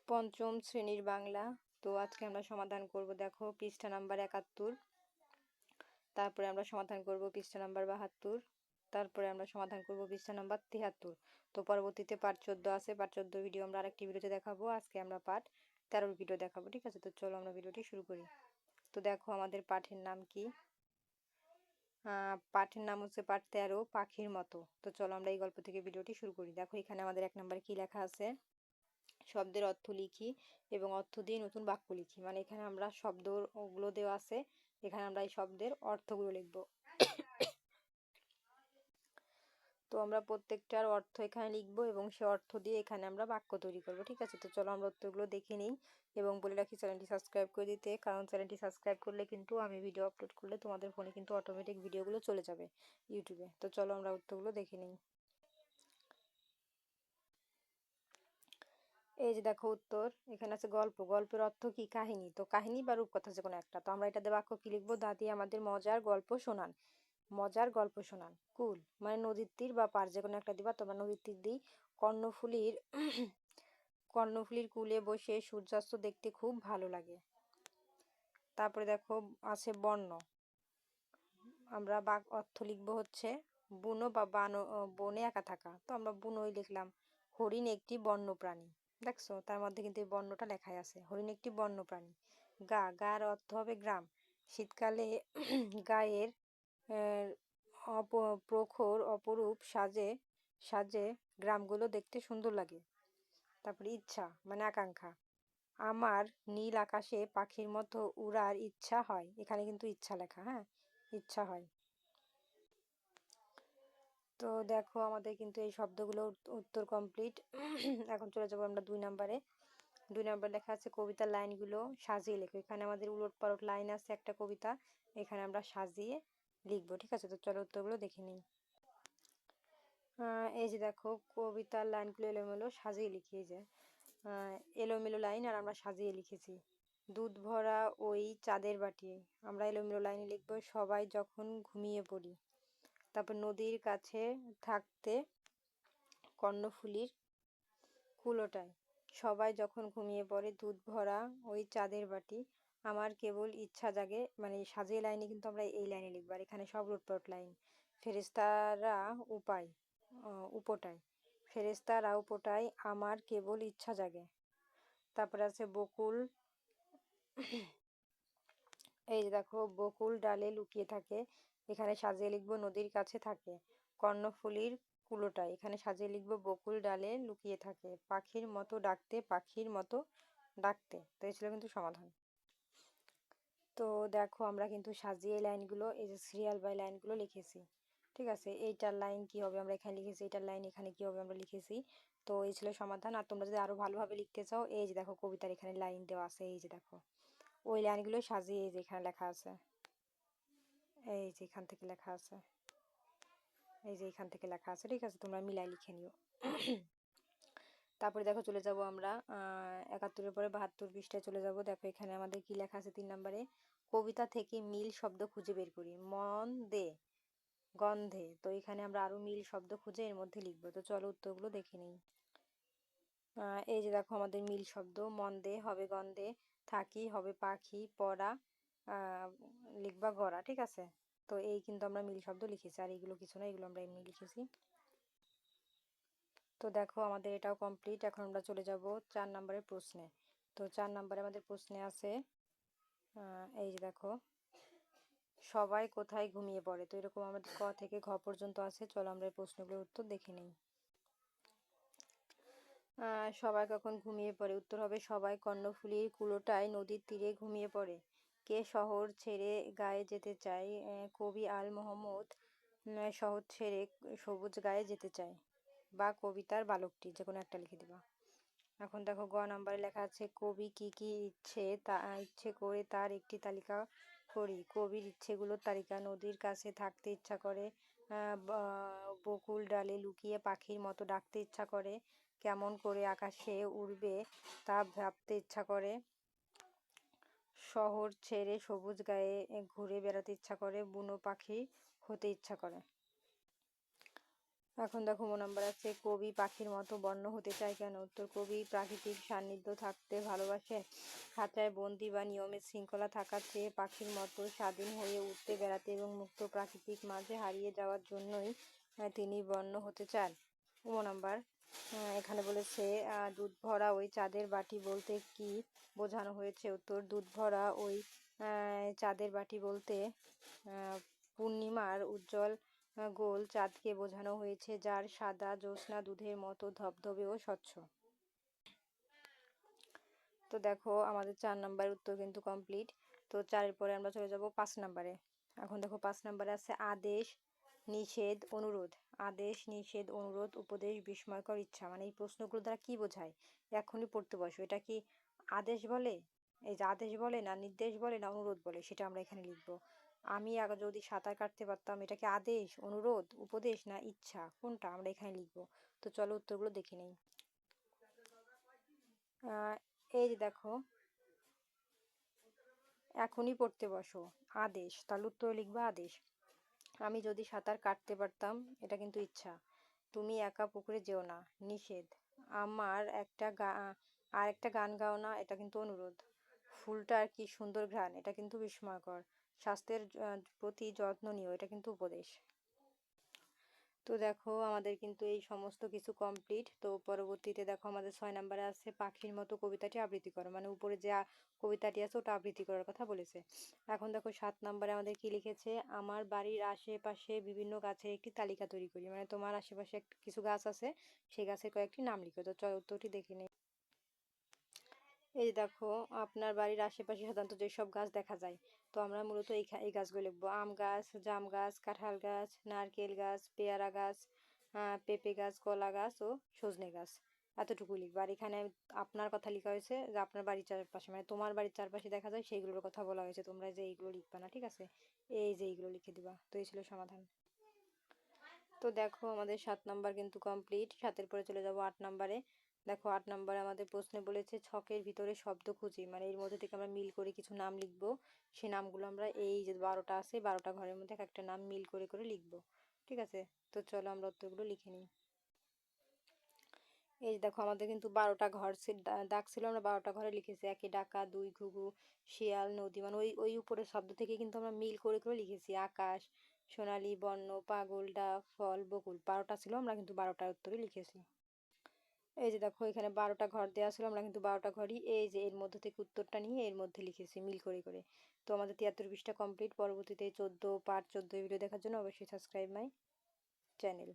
পঞ্চম শ্রেণীর বাংলা। তো আজকে আমরা সমাধান করব, দেখো পৃষ্ঠা নাম্বার ৭১, তারপরে আমরা সমাধান করব পৃষ্ঠা নাম্বার ৭২, তারপরে আমরা সমাধান করব পৃষ্ঠা নাম্বার ৭৩। তো পরবর্তীতে পার্ট ১৪ আছে, পার্ট ১৪ ভিডিও আমরা আরেকটি ভিডিওতে দেখাবো। আজকে আমরা পার্ট ১৩ ভিডিও দেখাবো, ঠিক আছে? তো চলো আমরা ভিডিওটি শুরু করি। তো দেখো আমাদের পাঠের নাম কি? পাঠের নাম হচ্ছে পাঠ ১৩, পাখির মতো। তো চলো আমরা এই গল্প থেকে ভিডিওটি শুরু করি। দেখো এখানে আমাদের ১ নম্বরে কি লেখা আছে, শব্দের অর্থ লিখি এবং অর্থ দিয়ে নতুন বাক্য লিখি। মানে এখানে আমরা শব্দগুলো দেওয়া আছে, এখানে আমরা এই শব্দের অর্থগুলো লিখব। তো আমরা প্রত্যেকটার অর্থ এখানে লিখব এবং সে অর্থ দিয়ে এখানে আমরা বাক্য তৈরি করব, ঠিক আছে? তো চলো আমরা উত্তরগুলো দেখে নিই এবং বলে রাখি চ্যানেলটি সাবস্ক্রাইব করে দিতে, কারণ চ্যানেলটি সাবস্ক্রাইব করলে কিন্তু আমি ভিডিও আপলোড করলে তোমাদের ফোনে কিন্তু অটোমেটিক ভিডিওগুলো চলে যাবে ইউটিউবে। তো চলো আমরা উত্তরগুলো দেখে নিই। এই যে দেখো উত্তর, এখানে আছে গল্প। গল্পের অর্থ কি? কাহিনী। তো কাহিনী বা রূপকথা যে কোনো একটা। তো আমরা এটাতে বাক্য কি লিখবো? দাদি আমাদের মজার গল্প শোনান। মজার গল্প শোনান। কুল মানে নদীর তীর বা পার, যে কোনো একটা দিবা। তোমরা নদীর তীর দিই। কর্ণফুলীর কর্ণফুলীর কূলে বসে সূর্যাস্ত দেখতে খুব ভালো লাগে। তারপরে দেখো আছে বর্ণ। আমরা অর্থ লিখবো হচ্ছে বুনো বা বনে একা থাকা। তো আমরা বুনোই লিখলাম। হরিণ একটি বন্য প্রাণী। দেখছো তার মধ্যে কিন্তু এই বর্ণটা লেখাই আছে, হরিণ একটি বন্য প্রাণী। গার অর্থ হবে গ্রাম। শীতকালে গায়ের প্রখর অপরূপ সাজে সাজে গ্রামগুলো দেখতে সুন্দর লাগে। তারপরে ইচ্ছা মানে আকাঙ্ক্ষা। আমার নীল আকাশে পাখির মতো উড়ার ইচ্ছা হয়। এখানে কিন্তু ইচ্ছা লেখা, হ্যাঁ, ইচ্ছা হয়। তো দেখো আমাদের কিন্তু এই শব্দগুলো উত্তর কমপ্লিট। এখন চলে যাবো আমরা ২ নম্বরে। ২ নম্বর লেখা আছে কবিতার লাইনগুলো সাজিয়ে লেখো। এখানে আমাদের উলট পালট লাইন আছে একটা কবিতা, এখানে আমরা সাজিয়ে লিখবো, ঠিক আছে? তো চলো উত্তরগুলো দেখে নিই। এই যে দেখো কবিতার লাইনগুলো এলোমেলো সাজিয়ে লিখি। এই যে এলোমেলো লাইন আর আমরা সাজিয়ে লিখেছি। দুধ ভরা ওই চাঁদের বাটি, আমরা এলোমেলো লাইনে লিখবো সবাই যখন ঘুমিয়ে পড়ি। তারপর নদীর কাছে থাকতে কর্ণফুলীর কুলোটায়, সবাই যখন ঘুমিয়ে পড়ে দুধ ভরা ওই চাঁদের বাটি, আমার কেবল ইচ্ছা জাগে। মানে সাজিয়ে লাইনে কিন্তু আমরা এই লাইনে লিখবো, আর এখানে সব লুটপাট লাইন। ফেরেশতারা উপায় উপটায়, ফেরেশতারা উপটায় আমার কেবল ইচ্ছা জাগে। তারপরে আছে বকুল। এই যে দেখো বকুল ডালে লুকিয়ে থাকে, এখানে সাজিয়ে লিখবো নদীর কাছে থাকে। কর্ণফুলীর কুলোটায়, এখানে সাজিয়ে লিখবো বকুল ডালে লুকিয়ে থাকে। পাখির মতো ডাকতে, পাখির মতো ডাকতে। তো এই ছিল কিন্তু সমাধান। তো দেখো আমরা কিন্তু সাজিয়ে লাইনগুলো এই যে সিরিয়াল বাই লাইনগুলো লিখেছি, ঠিক আছে? এইটার লাইন কি হবে আমরা এখানে লিখেছি, এইটার লাইন এখানে কি হবে আমরা লিখেছি। তো এই ছিল সমাধান। আর তোমরা যদি আরো ভালোভাবে লিখতে চাও, এই যে দেখো কবিতার এখানে লাইন দেওয়া আছে, এই যে দেখো ওই লাইনগুলো সাজিয়ে এই যে এখানে লেখা আছে, এই যে এখান থেকে লেখা আছে, এই যে এখান থেকে লেখা আছে, ঠিক আছে? তোমরা মিলাই লিখে নিও। তারপরে দেখো চলে যাব আমরা ৭১-এর পরে ৭২ পৃষ্ঠায় চলে যাব। দেখো এখানে আমাদের কি লেখা আছে ৩ নম্বরে, কবিতা থেকে মিল শব্দ খুঁজে বের করি। মন দে, গন্ধে। তো এখানে আমরা আরো মিল শব্দ খুঁজে এর মধ্যে লিখবো। তো চলো উত্তরগুলো দেখে নিই। এই যে দেখো আমাদের মিল শব্দ, মন দে হবে গন্ধে, থাকি হবে পাখি, পড়া লিখবা গড়া, ঠিক আছে? তো এই কিন্তু আমরা মিল শব্দ লিখেছি, আর এগুলো কিছু না, এগুলো আমরা এমনি লিখেছি। তো দেখো আমাদের এটাও কমপ্লিট। এখন আমরা চলে যাব ৪ নম্বরের প্রশ্নে। তো ৪ নম্বরে আমাদের প্রশ্নে আছে এই যে দেখো সবাই কোথায় ঘুমিয়ে পড়ে। তো এরকম আমাদের ক থেকে ঘ পর্যন্ত আছে। চলো আমরা এই প্রশ্নগুলোর উত্তর দেখে নিই। সবাই কখন ঘুমিয়ে পড়ে? উত্তর হবে সবাই কর্ণফুলীর কুলোটায় নদীর তীরে ঘুমিয়ে পড়ে। কে শহর ছেড়ে গায়ে যেতে চায়? কবি আল মোহাম্মদ শহর ছেড়ে সবুজ গায়ে যেতে চায়। বা কবিতার বালকটি, যে কোনো একটা লিখে দিবা। এখন দেখো গ নাম্বারে লেখা আছে কবি কি কি ইচ্ছে করে তার একটি তালিকা করি। কবির ইচ্ছেগুলোর তালিকা: নদীর কাছে থাকতে ইচ্ছা করে, বকুল ডালে লুকিয়ে পাখির মতো ডাকতে ইচ্ছা করে, কেমন করে আকাশে উড়বে তা ভাবতে ইচ্ছা করে, শহর ছেড়ে সবুজ গায়ে ঘুরে বেড়াতে ইচ্ছা করে, বুনো পাখি হতে ইচ্ছা করে। এখন দেখো নাম্বার আছে, কবি পাখির মতো বন্য হতে চায় কেন? উত্তর, কবি প্রাকৃতিক সান্নিধ্য থাকতে ভালোবাসে। খাঁচায় বন্দি বা নিয়মের শৃঙ্খলা থাকার চেয়ে পাখির মতো স্বাধীন হয়ে উঠতে, বেড়াতে এবং মুক্ত প্রাকৃতিক মাঝে হারিয়ে যাওয়ার জন্যই তিনি বন্য হতে চান। নাম্বার এখানে বলেছে দুধ ভরা ওই চাঁদের বাটি বলতে কি বোঝানো হয়েছে? উত্তর, দুধ ভরা ওই চাঁদের বাটি বলতে পূর্ণিমার উজ্জ্বল গোল চাঁদকে বোঝানো হয়েছে, যার সাদা জ্যোৎস্না দুধের মতো ধবধবে ও স্বচ্ছ। তো দেখো আমাদের 4 নাম্বারের উত্তর কিন্তু কমপ্লিট। তো 4-এর পরে আমরা চলে যাব 5 নাম্বারে। এখন দেখো 5 নাম্বারে আছে আদেশ, নিষেধ, অনুরোধ। আদেশ, নিষেধ, অনুরোধ, উপদেশ, বিস্ময়কর, ইচ্ছা। মানে এই প্রশ্নগুলো দ্বারা কি বোঝায়? এখনই পড়তে বসো। এটা কি আদেশ বলে, এই যে আদেশ বলে, না নির্দেশ বলে, না অনুরোধ বলে, সেটা আমরা এখানে লিখবো। আমি আগে যদি সাঁতার কাটতে পারতাম, এটা কি আদেশ, অনুরোধ, উপদেশ, না ইচ্ছা? কোনটা আমরা এখানে লিখবো? তো চলো উত্তরগুলো দেখে নেই। এই যে দেখো, এখনই পড়তে বসো, আদেশ, তাহলে উত্তর লিখবা আদেশ। আমি যদি সাঁতার কাটতে পারতাম, এটা কিন্তু ইচ্ছা। তুমি একা পুকুরে যেও না, নিষেধ। আমার একটা আর একটা গান গাও না, এটা কিন্তু অনুরোধ। ফুলটার কি সুন্দর ঘ্রাণ, এটা কিন্তু বিস্ময়কর। স্বাস্থ্যের প্রতি যত্ন নিও, এটা কিন্তু উপদেশ। তো দেখো আমাদের কিন্তু এই সমস্ত কিছু কমপ্লিট। তো পরবর্তীতে দেখো আমাদের 6 নাম্বারে আছে পাখির মতো কবিতাটি আবৃত্তি করো। মানে উপরে যে কবিতাটি আছে ওটা আবৃত্তি করার কথা বলেছে। এখন দেখো 7 নাম্বারে আমাদের কি লিখেছে, আমার বাড়ির আশেপাশে বিভিন্ন গাছের একটি তালিকা তৈরি করি। মানে তোমার আশেপাশে কিছু গাছ আছে, সেই গাছের কয়েকটি নাম লিখো। তো চলো উত্তরটি দেখে নিই। এই যে দেখো, আপনার বাড়ির আশেপাশে সাধারণত যেসব গাছ দেখা যায়, তো আমরা মূলত এই গাছগুলো লিখবো। আম গাছ, জাম গাছ, কাঁঠাল গাছ, নারকেল গাছ, পেয়ারা গাছ, পেঁপে গাছ, কলা গাছ ও সজনে গাছ। এতটুকু লিখবো। আর এখানে আপনার কথা লেখা হয়েছে যে আপনার বাড়ির চারপাশে, মানে তোমার বাড়ির চারপাশে দেখা যায় সেইগুলোর কথা বলা হয়েছে। তোমরা যে এইগুলো লিখবা না, ঠিক আছে? এই যে এইগুলো লিখে দিবা। তো এই ছিল সমাধান। তো দেখো আমাদের 7 নাম্বার কিন্তু কমপ্লিট। 7-এর পরে চলে যাব 8 নাম্বারে। দেখো 8 নাম্বারে আমাদের প্রশ্নে বলেছে ছকের ভিতরে শব্দ খুঁজি। মানে এর মধ্যে থেকে আমরা মিল করে কিছু নাম লিখবো। সেই নামগুলো আমরা এই যে 12টা আছে, 12টা ঘরের মধ্যে একটা নাম মিল করে করে লিখবো। ঠিক আছে? তো চলো আমরা উত্তরগুলো লিখে নিই। এই যে দেখো আমাদের কিন্তু 12টা ঘর দাগ ছিল, আমরা 12টা ঘরে লিখেছি। 1-এ ডাকা, 2 ঘুঘু, শিয়াল, নদী। মানে ওই ওই উপরের শব্দ থেকে কিন্তু আমরা মিল করে করে লিখেছি। আকাশ, সোনালী, বন্য, পাগল, ডাব, ফল, বকুল। 12টা ছিল, আমরা কিন্তু 12টার উত্তরে লিখেছি। এই যে দেখো এখানে 12টা ঘর দেওয়া ছিল, আমরা কিন্তু 12টা ঘরই এই যে এর মধ্যে থেকে উত্তরটা নিয়ে এর মধ্যে লিখেছি মিল করে করে। তো আমাদের 73 পৃষ্ঠা কমপ্লিট। পরবর্তীতে 14 পার্ট 14 ভিডিও দেখার জন্য অবশ্যই সাবস্ক্রাইব মাই চ্যানেল।